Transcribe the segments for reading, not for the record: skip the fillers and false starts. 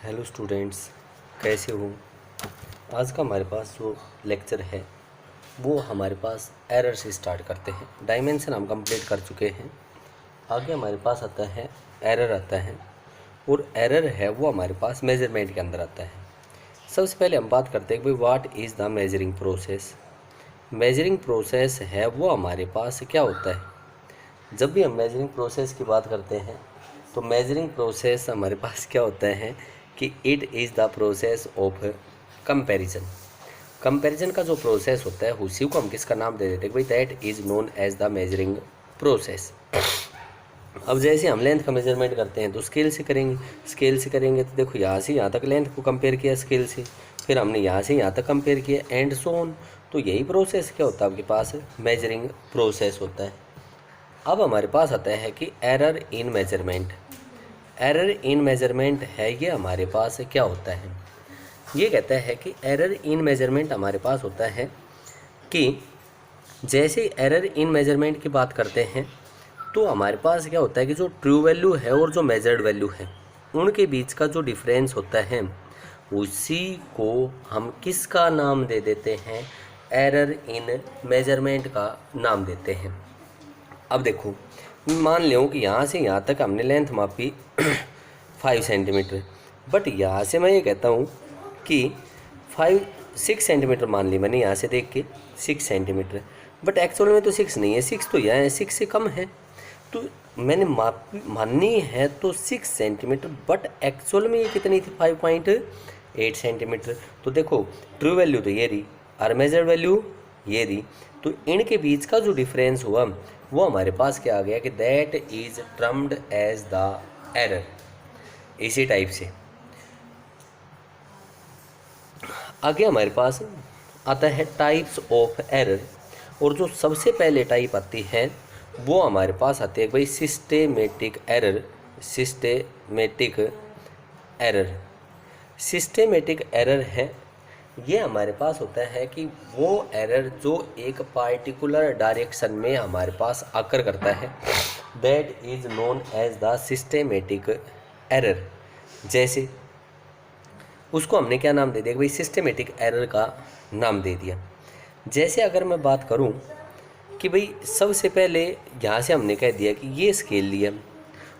Hello students, कैसे हो। आज का हमारे पास जो लेक्चर है वो हमारे पास एरर से स्टार्ट करते हैं। डायमेंशन हम कंप्लीट कर चुके हैं। आगे हमारे पास आता है एरर आता है, और एरर है वो हमारे पास मेजरमेंट के अंदर आता है। सबसे पहले हम बात करते हैं कि भाई what is the measuring process. Measuring process है वो हमारे पास क्या होता है। जब भी हम मेजरिंग प्रोसेस की बात करते हैं तो मेजरिंग प्रोसेस हमारे पास क्या होता है कि it is the process of comparison. Comparison का जो प्रोसेस होता है उसी को हम किसका नाम दे देते हैं, भाई that is known as the measuring process. अब जैसे हम लेंथ का मेजरमेंट करते हैं तो स्केल से करेंगे तो देखो यहाँ से यहाँ तक लेंथ को कंपेयर किया स्केल से, फिर हमने यहाँ से यहाँ तक कंपेयर किया एंड सो ऑन। तो यही प्रोसेस क्या होता है आपके पास, मेजरिंग प्रोसेस होता है। अब हमारे पास आता है कि error in measurement. Error in measurement है ये हमारे पास क्या होता है, ये कहता है कि एरर इन मेजरमेंट हमारे पास होता है कि जैसे एरर इन मेजरमेंट की बात करते हैं तो हमारे पास क्या होता है कि जो ट्रू वैल्यू है और जो मेजर्ड वैल्यू है उनके बीच का जो डिफरेंस होता है उसी को हम किसका नाम दे देते हैं, एरर इन मेजरमेंट का नाम देते हैं। अब देखो, मान लो कि यहाँ से यहाँ तक हमने लेंथ मापी 5 सेंटीमीटर, बट यहाँ से मैं ये कहता हूँ कि 6 सेंटीमीटर मान ली मैंने यहाँ से देख के 6 सेंटीमीटर, बट एक्चुअल में तो 6 नहीं है, 6 तो यहाँ है, 6 से कम है। तो मैंने माननी है तो 6 सेंटीमीटर, बट एक्चुअल में ये कितनी थी, 5.8 सेंटीमीटर। तो देखो ट्रू वैल्यू तो ये रही और मेजर्ड वैल्यू ये रही, तो इनके बीच का जो डिफरेंस हुआ वो हमारे पास क्या आ गया कि that is termed as the error. इसी टाइप से आगे हमारे पास आता है टाइप्स ऑफ एरर, और जो सबसे पहले टाइप आती है वो हमारे पास आती है भाई systematic error. Systematic error, systematic error है ये हमारे पास होता है कि वो एरर जो एक पार्टिकुलर डायरेक्शन में हमारे पास आकर करता है, that is known as the systematic error. जैसे उसको हमने क्या नाम दे दिया, भाई सिस्टेमेटिक एरर का नाम दे दिया। जैसे अगर मैं बात करूं कि भाई सबसे पहले यहाँ से हमने कह दिया कि ये स्केल लिया,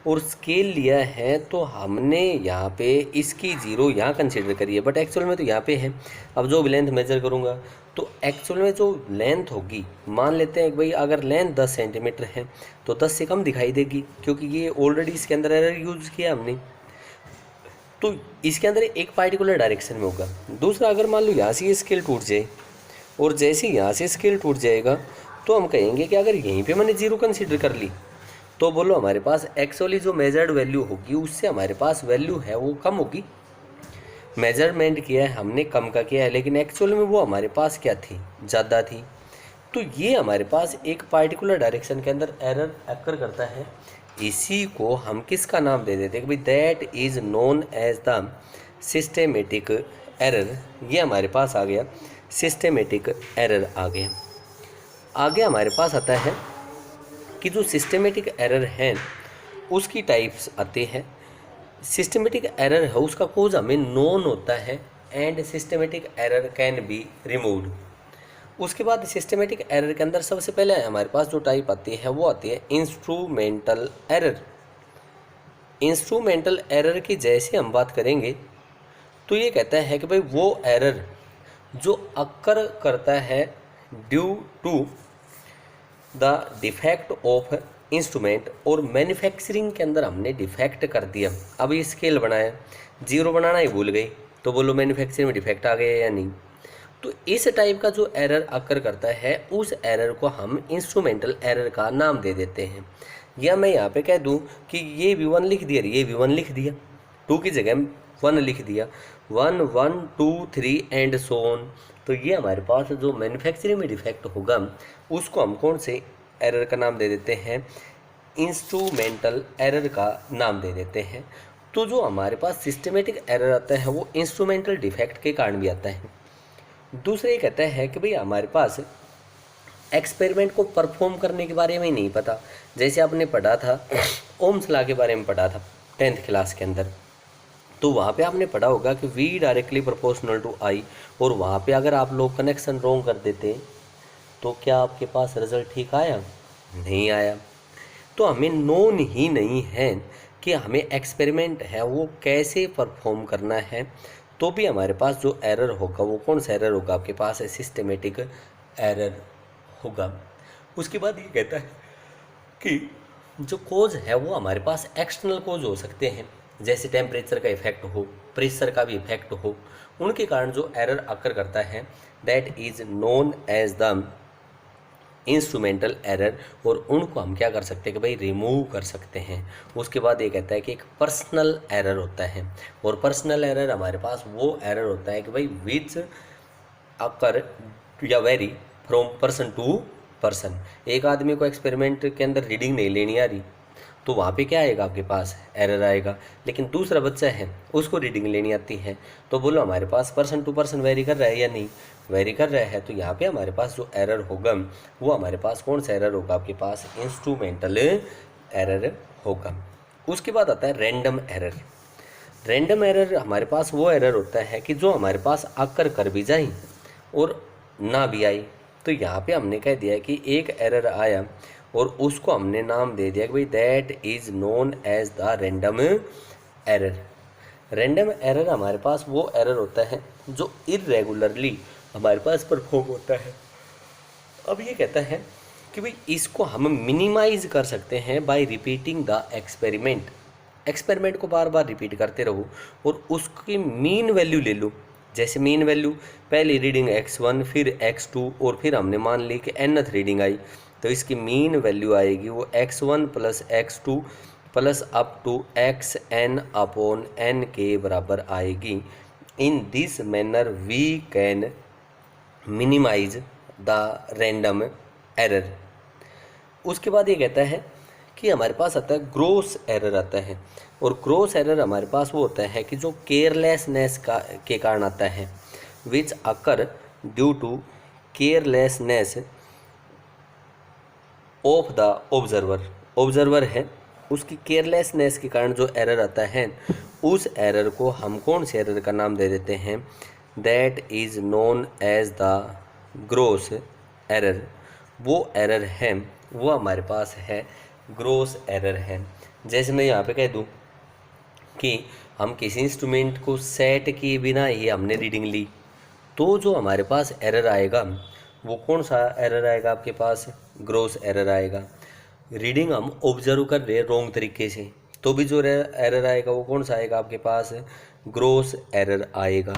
और स्केल लिया है तो हमने यहाँ पे इसकी ज़ीरो यहाँ कंसीडर करी है, बट एक्चुअल में तो यहाँ पे है। अब जो भी लेंथ मेजर करूँगा तो एक्चुअल में जो लेंथ होगी, मान लेते हैं कि भाई अगर लेंथ 10 सेंटीमीटर है तो 10 से कम दिखाई देगी, क्योंकि ये ऑलरेडी इसके अंदर एरर यूज़ किया हमने। तो इसके अंदर एक पार्टिकुलर डायरेक्शन में होगा। दूसरा, अगर मान लो यहाँ से ये स्केल टूट जाए, और जैसे यहाँ से स्केल टूट जाएगा तो हम कहेंगे कि अगर यहीं पे मैंने जीरो कंसीडर कर ली तो बोलो हमारे पास एक्चुअली जो मेजर्ड वैल्यू होगी उससे हमारे पास वैल्यू है वो कम होगी। मेजरमेंट किया है हमने कम का किया है, लेकिन एक्चुअल में वो हमारे पास क्या थी, ज़्यादा थी। तो ये हमारे पास एक पार्टिकुलर डायरेक्शन के अंदर एरर अकर करता है। इसी को हम किसका नाम दे देते हैं कि भाई that is known as the systematic error. ये हमारे पास आ गया, सिस्टेमेटिक एरर आ गया। आगे हमारे पास आता है कि जो सिस्टेमेटिक एरर है उसकी टाइप्स आते हैं। सिस्टेमेटिक एरर है उसका कोज हमें नोन होता है, and systematic error can be removed. उसके बाद सिस्टेमेटिक एरर के अंदर सबसे पहले हमारे पास जो टाइप आती है वो आती है इंस्ट्रूमेंटल एरर। इंस्ट्रूमेंटल एरर की जैसे हम बात करेंगे तो ये कहता है कि भाई वो एरर जो अक्कर करता है due to the defect of instrument, और मैन्युफैक्चरिंग के अंदर हमने डिफेक्ट कर दिया। अब ये स्केल बनाया, जीरो बनाना ही भूल गई, तो बोलो मैन्युफैक्चरिंग में डिफेक्ट आ गया या नहीं। तो इस टाइप का जो एरर अकर करता है उस एरर को हम इंस्ट्रूमेंटल एरर का नाम दे देते हैं। या मैं यहाँ पे कह दूँ कि ये V1 लिख दिया, ये V1 लिख दिया, 2 की जगह 1 लिख दिया, 1 1 2 3 एंड सो ऑन। तो ये हमारे पास जो मैन्युफैक्चरिंग में डिफेक्ट होगा उसको हम कौन से एरर का नाम दे देते हैं, इंस्ट्रूमेंटल एरर का नाम दे देते हैं। तो जो हमारे पास सिस्टेमेटिक एरर आता है वो इंस्ट्रूमेंटल डिफेक्ट के कारण भी आता है। दूसरा ये कहता है कि भाई हमारे पास एक्सपेरिमेंट को परफॉर्म करने के बारे में ही नहीं पता। जैसे आपने पढ़ा था ओम्स लॉ के बारे में पढ़ा था 10th क्लास के अंदर तो वहाँ पे आपने पढ़ा होगा कि v directly proportional to i, और वहाँ पे अगर आप लोग कनेक्शन रॉन्ग कर देते तो क्या आपके पास रिजल्ट ठीक आया? नहीं आया। तो हमें नोन ही नहीं है कि हमें एक्सपेरिमेंट है वो कैसे परफॉर्म करना है, तो भी हमारे पास जो एरर होगा वो कौन सा एरर होगा? आपके पास सिस्टेमेटिक एरर होगा। उसके बाद ये कहता है कि जो कोज है वो हमारे पास एक्सटर्नल कोज हो सकते हैं, जैसे टेम्परेचर का इफेक्ट हो, प्रेशर का भी इफेक्ट हो, उनके कारण जो एरर अकर करता है that is known as the instrumental error, और उनको हम क्या कर सकते हैं कि भाई रिमूव कर सकते हैं। उसके बाद ये कहता है कि एक पर्सनल एरर होता है, और पर्सनल एरर हमारे पास वो एरर होता है कि भाई विच अकर या vary from person to person. एक आदमी को एक्सपेरिमेंट के अंदर रीडिंग नहीं लेनी आ रही तो वहाँ पे क्या आएगा? आपके पास एरर आएगा। लेकिन दूसरा बच्चा है उसको रीडिंग लेनी आती है, तो बोलो हमारे पास पर्सन टू पर्सन वेरी कर रहा है या नहीं? वेरी कर रहा है। तो यहाँ पे हमारे पास जो एरर होगा वो हमारे पास कौन सा एरर होगा? आपके पास इंस्ट्रूमेंटल एरर होगा। उसके बाद आता है रैंडम एरर। रैंडम एरर हमारे पास वो एरर होता है कि जो हमारे पास आकर कर भी जाए और ना भी आई। तो यहाँ पे हमने कह दिया कि एक एरर आया और उसको हमने नाम दे दिया कि भाई that is known as the random error. Random error हमारे पास वो एरर होता है जो इरेगुलरली हमारे पास परफॉर्म होता है। अब ये कहता है कि भाई इसको हम मिनिमाइज कर सकते हैं bye repeating the experiment. Experiment को बार बार रिपीट करते रहो और उसकी मीन वैल्यू ले लो। जैसे मीन वैल्यू पहली रीडिंग x1 फिर x2 और फिर हमने मान ली कि nth रीडिंग आई, तो इसकी मीन वैल्यू आएगी वो x1 plus x2 plus up to xn upon n के बराबर आएगी। In this manner we can minimize the random error. उसके बाद ये कहता है कि हमारे पास आता है ग्रोस एरर आता है, और ग्रोस एरर हमारे पास वो होता है कि जो केयरलेसनेस का के कारण आता है, which occur due to carelessness of the observer. Observer है उसकी केयरलेसनेस के कारण जो एरर आता है उस एरर को हम कौन से एरर का नाम दे देते हैं? That is known as the gross error. वो एरर है वो हमारे पास है ग्रोस एरर है। जैसे मैं यहाँ पे कह दूँ कि हम किसी इंस्ट्रूमेंट को सेट किए बिना ही हमने रीडिंग ली, तो जो हमारे पास एरर आएगा वो कौन सा एरर आएगा? आपके पास ग्रोस एरर आएगा। रीडिंग हम ऑब्जर्व कर रहे हैं रॉन्ग तरीके से, तो भी जो एरर आएगा वो कौन सा आएगा? आपके पास ग्रोस एरर आएगा।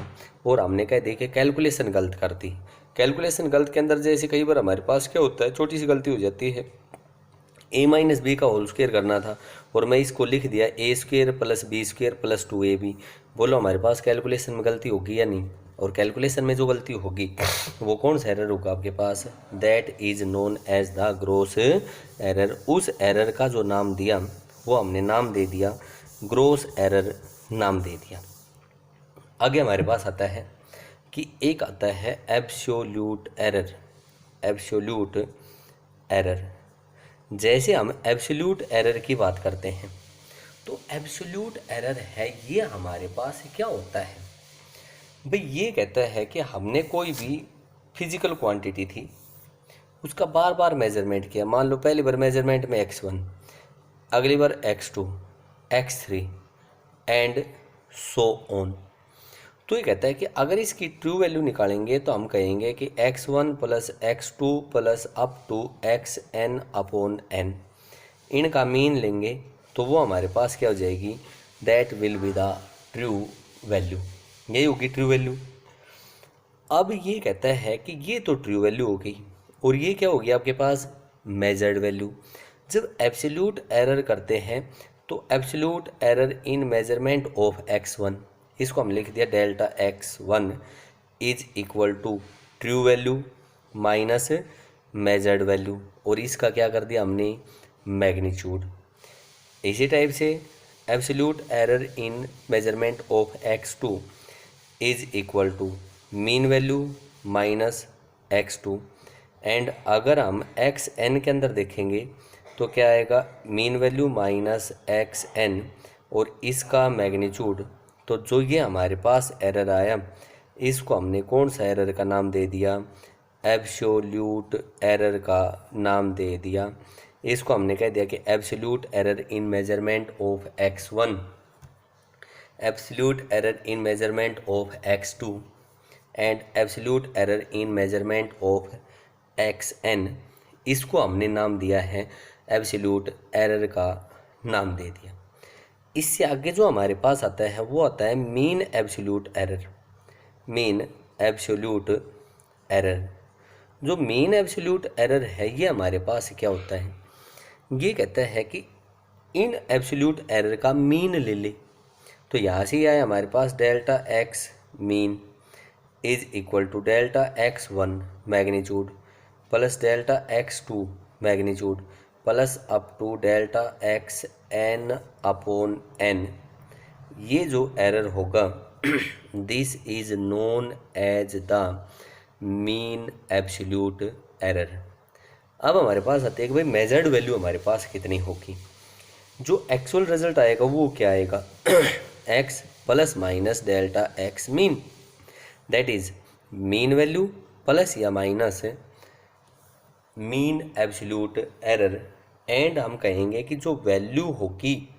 और हमने कह देखिए कैलकुलेशन गलत कर दी। कैलकुलेशन गलत के अंदर जैसे कई बार हमारे पास क्या होता है, छोटी सी गलती हो जाती है, a माइनस बी का होल स्क्वायर करना था और मैं इसको लिख दिया A square plus B square plus 2ab। बोलो हमारे पास कैलकुलेशन में गलती होगी या नहीं? और कैलकुलेशन में जो गलती होगी वो कौन सा एरर होगा आपके पास? That is known as the gross error. उस एरर का जो नाम दिया वो हमने नाम दे दिया ग्रोस एरर नाम दे दिया। आगे हमारे पास आता है कि एक आता है एब्सोल्यूट एरर। एब्सोल्यूट एरर, जैसे हम एब्सोल्यूट एरर की बात करते हैं तो एब्सोल्यूट एरर है ये हमारे पास क्या होता है भाई? ये कहता है कि हमने कोई भी फिजिकल क्वांटिटी थी उसका बार बार मेजरमेंट किया। मान लो पहली बार मेजरमेंट में x1, अगली बार x2, x3 and so on. तो ये कहता है कि अगर इसकी ट्रू वैल्यू निकालेंगे तो हम कहेंगे कि x1 plus x2 plus up to xn upon n, इनका मीन लेंगे तो वो हमारे पास क्या हो जाएगी? That will be the true value. यही होगी ट्रू वैल्यू। अब ये कहता है कि ये तो ट्रू वैल्यू हो गई और ये क्या हो गया आपके पास? Measured value. जब एब्सोल्यूट एरर करते हैं तो absolute error in measurement of x1, इसको हम लिख दिया delta x1 is equal to true value minus measured value, और इसका क्या कर दिया हमने? मैग्नीट्यूड। इसी टाइप से absolute error in measurement of x2 is equal to mean value minus x2, and अगर हम xn के अंदर देखेंगे तो क्या आएगा? मीन वैल्यू माइनस xn और इसका मैग्नीट्यूड, तो जो ये हमारे पास एरर आया इसको हमने कौन सा एरर का नाम दे दिया, एब्सोल्यूट एरर का नाम दे दिया। इसको हमने कह दिया कि absolute error in measurement of x1, absolute error in measurement of x2 and absolute error in measurement of xn। इसको हमने नाम दिया है एब्सोल्यूट एरर का नाम दे दिया। इससे आगे जो हमारे पास आता है वो आता है mean absolute error. Mean absolute error, जो मीन एब्सोल्यूट एरर है ये हमारे पास क्या होता है, ये कहता है कि इन एब्सोल्यूट एरर का मीन ले ले। तो यहाँ से आया हमारे पास delta x mean is equal to delta x1 magnitude plus delta x2 magnitude plus up to delta xn upon n। ये जो एरर होगा this is known as the mean absolute error. अब हमारे पास आते हैं कि भाई मेजर्ड वैल्यू हमारे पास कितनी होगी। जो एक्चुअल रिजल्ट आएगा वो क्या आएगा x plus minus delta x mean, that is mean value plus या minus mean absolute error. And हम कहेंगे कि जो वैल्यू होगी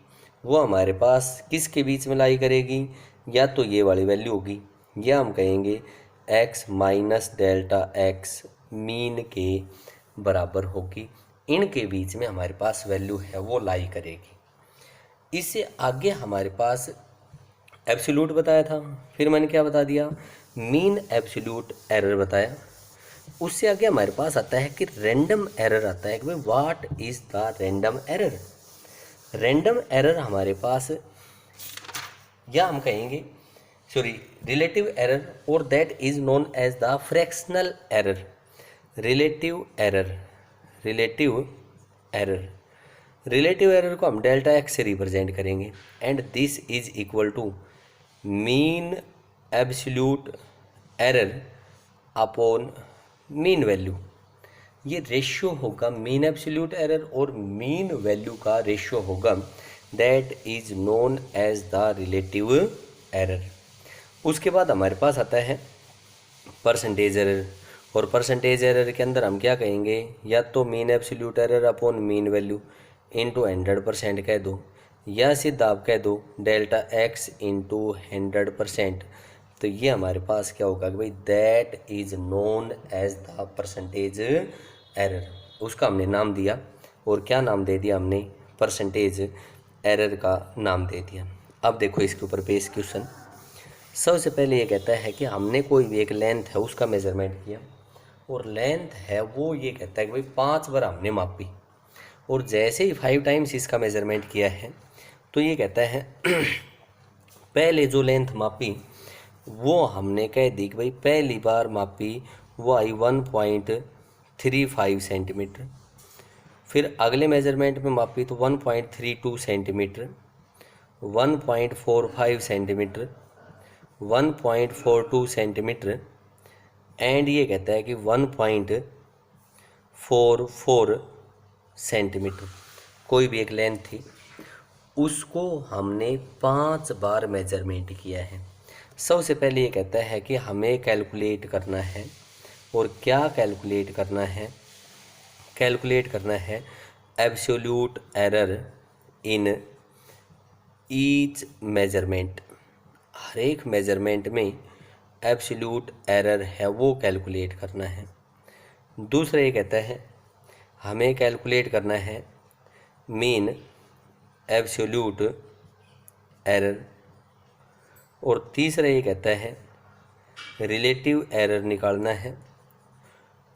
वो हमारे पास किसके बीच में लाई करेगी, या तो ये वाली वैल्यू होगी या हम कहेंगे x minus delta x mean के बराबर होगी। इनके बीच में हमारे पास वैल्यू है वो लाई करेगी। इससे आगे हमारे पास एब्सोल्यूट बताया था, फिर मैंने क्या बता दिया, मीन एब्सोल्यूट एरर बताया। उससे आगे हमारे पास आता है कि रैंडम एरर आता है कि भाई what is the random error. Random error हमारे पास, या हम कहेंगे सॉरी रिलेटिव एरर, और that is known as the fractional error. Relative error, relative error, relative error को हम डेल्टा एक्स से रिप्रेजेंट करेंगे and this is equal to mean absolute error upon mean value. ये रेशियो होगा mean absolute error और mean value का ratio होगा, that is known as the relative error. उसके बाद हमारे पास आता है परसेंटेज एरर, और परसेंटेज एरर के अंदर हम क्या कहेंगे, या तो mean absolute error upon mean value into 100% कह दो, या सीधा आप कह दो डेल्टा एक्स इंटू 100%। तो ये हमारे पास क्या होगा कि भाई that is known as the percentage error. उसका हमने नाम दिया, और क्या नाम दे दिया हमने, परसेंटेज एरर का नाम दे दिया। अब देखो इसके ऊपर बेस क्वेश्चन। सबसे पहले ये कहता है कि हमने कोई भी एक लेंथ है उसका मेजरमेंट किया, और लेंथ है वो ये कहता है कि भाई 5 बार हमने मापी, और जैसे ही 5 टाइम्स इसका मेजरमेंट किया है तो ये कहता है पहले जो लेंथ मापी वो हमने कह दी कि भाई पहली बार मापी वो आई 1.35 सेंटीमीटर, फिर अगले मेजरमेंट में मापी तो 1.32 सेंटीमीटर, 1.45 सेंटीमीटर, 1.42 सेंटीमीटर, एंड ये कहता है कि 1.44 सेंटीमीटर। कोई भी एक लेंथ थी उसको हमने 5 बार मेजरमेंट किया है। सबसे पहले ये कहता है कि हमें कैलकुलेट करना है, और क्या कैलकुलेट करना है, कैलकुलेट करना है absolute error in each measurement. हर एक मेजरमेंट में एब्सोल्यूट एरर है वो कैलकुलेट करना है। दूसरा ये कहता है हमें कैलकुलेट करना है मीन एब्सोल्यूट एरर, और तीसरा ये कहता है रिलेटिव एरर निकालना है,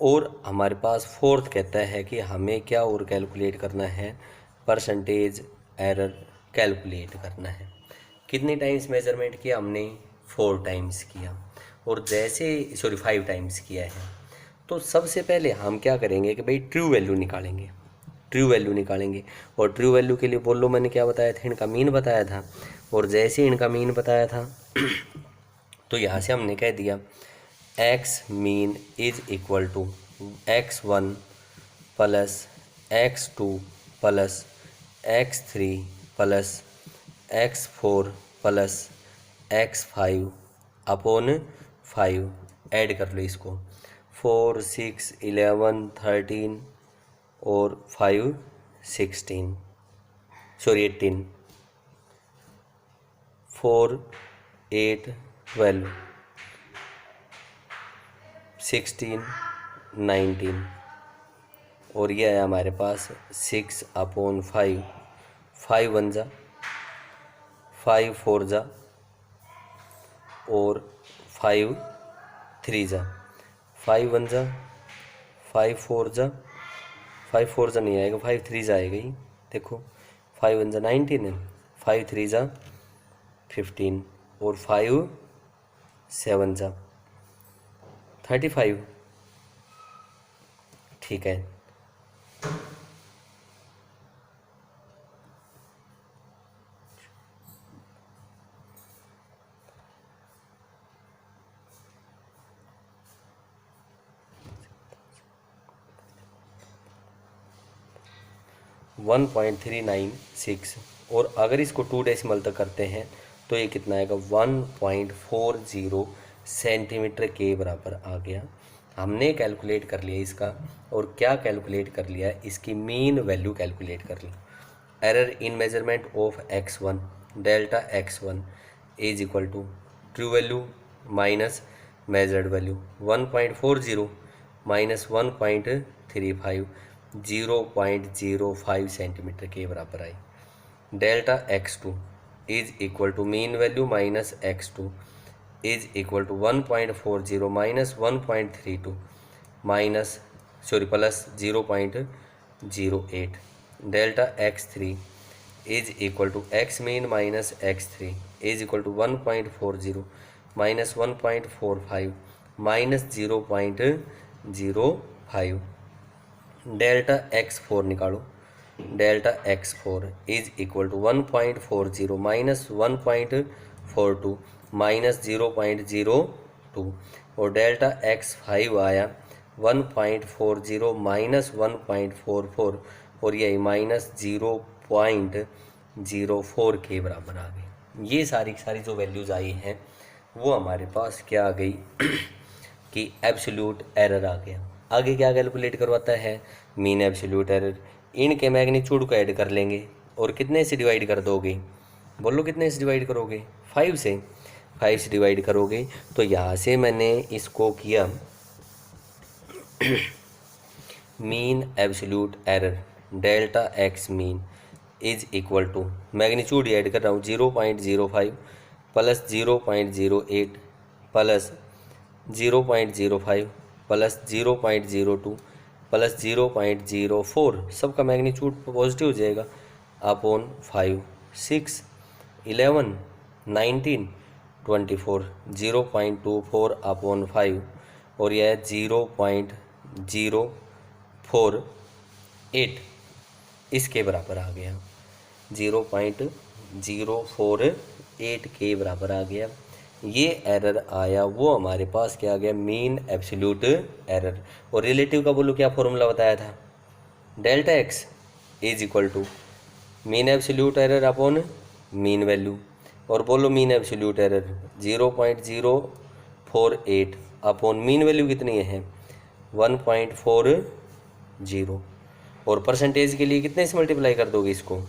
और हमारे पास फोर्थ कहता है कि हमें क्या और कैलकुलेट करना है, परसेंटेज एरर कैलकुलेट करना है। कितनी टाइम्स मेजरमेंट किया हमने, 4 टाइम्स किया, और जैसे 5 टाइम्स किया है। तो सबसे पहले हम क्या करेंगे कि भाई ट्रू वैल्यू निकालेंगे, ट्रू वैल्यू निकालेंगे। और ट्रू वैल्यू के लिए बोलो मैंने क्या बताया था, इनका मीन बताया था, और जैसे इनका मीन बताया था तो यहाँ से हमने कह दिया x mean is equal to x1 plus x2 plus x3 plus x4 plus x5 upon 5 add कर लो इसको, 4 6 11 13 और 5 16 सॉरी 18, 4 8 12 16 19 और ये है हमारे पास 6 अपॉन 5, 5 1 जा 5 4 जा और 5 3 जा, 5 1 जा 5 4 जा, 5 4 जा नहीं आएगा, 5 3 जा आएगा ही, देखो 5 1 जा 19 है, 5 3 जा 15 और 5 7 जा 35। ठीक है, वन 1.396 और अगर इसको 2 डेसिमल तक करते हैं तो ये कितना आएगा 1.40 सेंटीमीटर के बराबर आ गया। हमने कैलकुलेट कर लिया इसका, और क्या कैलकुलेट कर लिया, इसकी मीन वैल्यू कैलकुलेट कर ली। Error in measurement of x1 delta x1 is equal to true value minus measured value 1.40 minus 1.35 0.05 centimetre के बराबर आई। Delta x2 is equal to mean value minus x2 is equal to 1.40 minus 1.32 minus plus 0.08। Delta x3 is equal to x mean minus x3 is equal to 1.40 minus 1.45 minus 0.05। Delta x4 निकालो, delta x4 is equal to 1.40 minus 1.42 minus 0.02 और delta x5 आया 1.40 minus 1.44 और यही minus 0.04 के बराबर आ गई। ये सारी जो वैल्यूज़ आई हैं वो हमारे पास क्या आ गई कि एब्सोल्यूट एरर आ गया। आगे क्या कैलकुलेट करवाता है, मीन एब्सोल्यूट एरर। इनके मैग्नीट्यूड को ऐड कर लेंगे और कितने से डिवाइड कर दोगे, बोलो कितने से डिवाइड करोगे, 5 से। 5 से डिवाइड करोगे तो यहाँ से मैंने इसको किया mean absolute error delta x mean is equal to magnitude add कर रहा हूँ 0.05 प्लस 0.08 प्लस 0.05 प्लस 0.02 प्लस 0.04, सबका मैग्नीट्यूड पॉजिटिव हो जाएगा, अपॉन 5 6 11 19 24 0.24 अपॉन 5 और यह 0.048 इसके बराबर आ गया, 0.048 के बराबर आ गया। ये एरर आया वो हमारे पास क्या आ गया, मीन एब्सोल्यूट एरर। और रिलेटिव का बोलो क्या फॉर्मूला बताया था, delta x is equal to mean absolute error upon mean value, और बोलो mean absolute error 0.048 upon mean value कितनी है 1.40, और परसेंटेज के लिए कितने से मल्टीप्लाई कर दोगे इसको,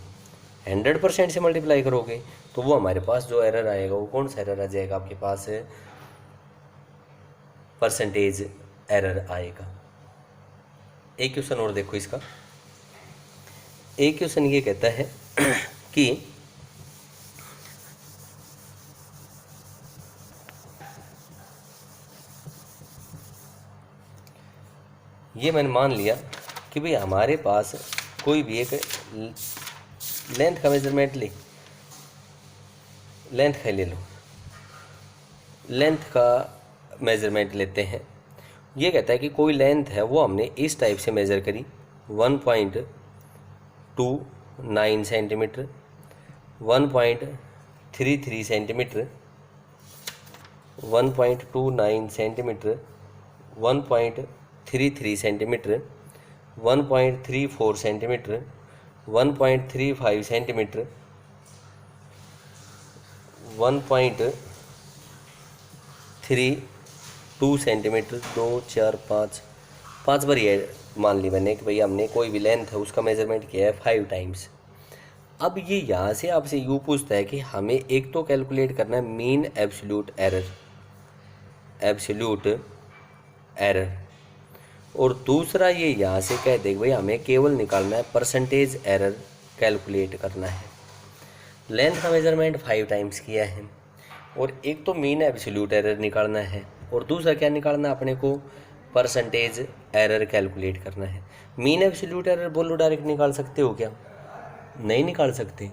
100% से मल्टीप्लाई करोगे तो वो हमारे पास जो एरर आएगा वो कौन सा एरर आ जाएगा आपके पास, परसेंटेज एरर आएगा। एक क्वेश्चन और देखो इसका। एक क्वेश्चन ये कहता है कि ये मैंने मान लिया कि भाई हमारे पास कोई भी एक लेंथ का मेजरमेंट ले लो, लेंथ का मेजरमेंट लेते हैं। ये कहता है कि कोई लेंथ है वो हमने इस टाइप से मेज़र करी 1.29 centimetre, 1.33 centimetre, 1.29 centimetre, 1.33 centimetre, 1.34 centimetre, 1.35 centimetre, 1.36 2 centimetre, 2 4 5 बार ये मान ली मैंने कि भाई हमने कोई भी लेंथ है उसका मेजरमेंट किया है 5 टाइम्स। अब ये यहाँ से आपसे यूँ पूछता है कि हमें एक तो कैलकुलेट करना है मीन एब्सोल्यूट एरर, और दूसरा ये यहाँ से कह दे भाई हमें केवल निकालना है परसेंटेज एरर कैलकुलेट करना है। लेंथ का मेजरमेंट 5 टाइम्स किया है और एक तो मीन एब्सोल्यूट एरर निकालना है और दूसरा क्या निकालना है अपने को, परसेंटेज एरर कैलकुलेट करना है। मीन एब्सोल्यूट एरर बोलो डायरेक्ट निकाल सकते हो क्या? नहीं निकाल सकते।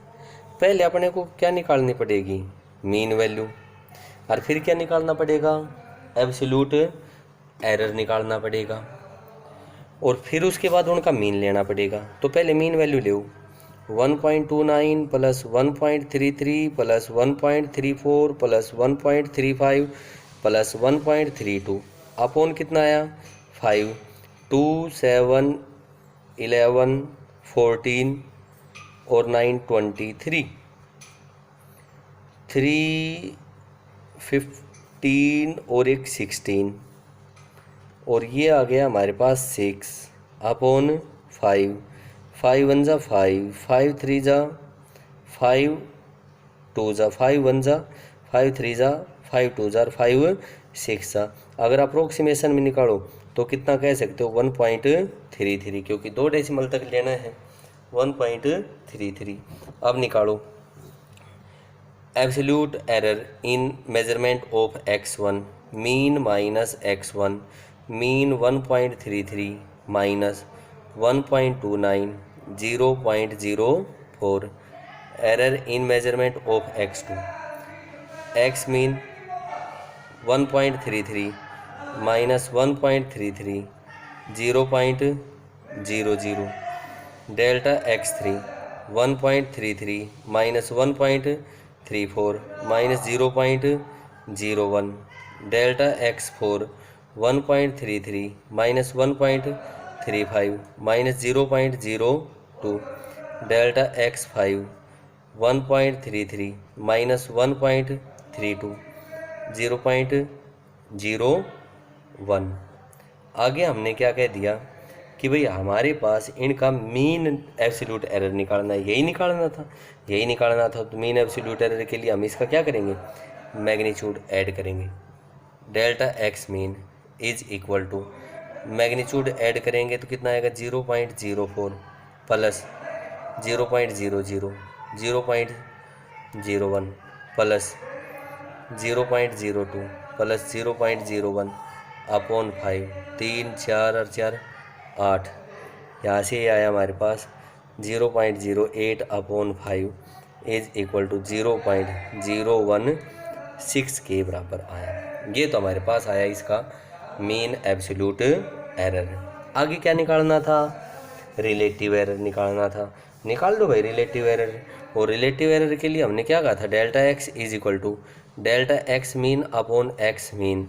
पहले अपने को क्या निकालनी पड़ेगी, मीन वैल्यू, और फिर क्या निकालना पड़ेगा, एब्सोल्यूट एरर निकालना पड़ेगा, और फिर उसके बाद उनका मीन लेना पड़ेगा। तो पहले मीन वैल्यू ले 1.29 plus 1.33 plus 1.34 plus 1.35 plus 1.32 upon कितना आया 5, 2 7 11 14 और 9 23, 3 15 और एक 16, और ये आ गया हमारे पास 6 अपॉन 5, 5 1 जा 5, 5 3 जा 5, 2 जा 5 1 जा 5 3 जा 5 2 जा 5 6 जा। अगर अप्रोक्सीमेशन में निकालो तो कितना कह सकते हो 1.33, क्योंकि 2 डेसिमल तक लेना है 1.33। अब निकालो absolute error in measurement of x1, mean minus x1, mean 1.33 minus 1.29 0.04, error in measurement of x2, x mean 1.33 minus 1.33 0.00, delta x3 1.33 minus 1.34 minus 0.01, delta x4 1.33 minus 1.35 minus 0.02, delta x5 1.33 minus 1.32 0.01। आगे हमने क्या कह दिया कि भाई हमारे पास इनका मीन एब्सोल्यूट एरर निकालना है, यही निकालना था। तो मीन एब्सोल्यूट एरर के लिए हम इसका क्या करेंगे, मैग्नीट्यूड ऐड करेंगे। Delta x mean is equal to, magnitude add करेंगे तो कितना आएगा 0.04 प्लस 0.00, 0.01 प्लस 0.02 प्लस 0.01 अपॉन 5, 3 4 और 4 8, यहाँ से ये आया हमारे पास 0.08 अपॉन 5 इज इक्वल टू 0.016 के बराबर आया। ये तो हमारे पास आया इसका मीन एब्सोल्यूट एरर। आगे क्या निकालना था, रिलेटिव एरर निकालना था। निकाल दो भाई रिलेटिव एरर। और रिलेटिव एरर के लिए हमने क्या कहा था, delta x is equal to delta x mean upon x mean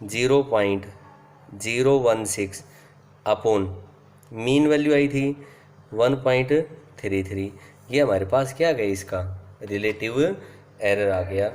0.016 upon mean value आई थी 1.33। ये हमारे पास क्या आ गया, इसका रिलेटिव एरर आ गया।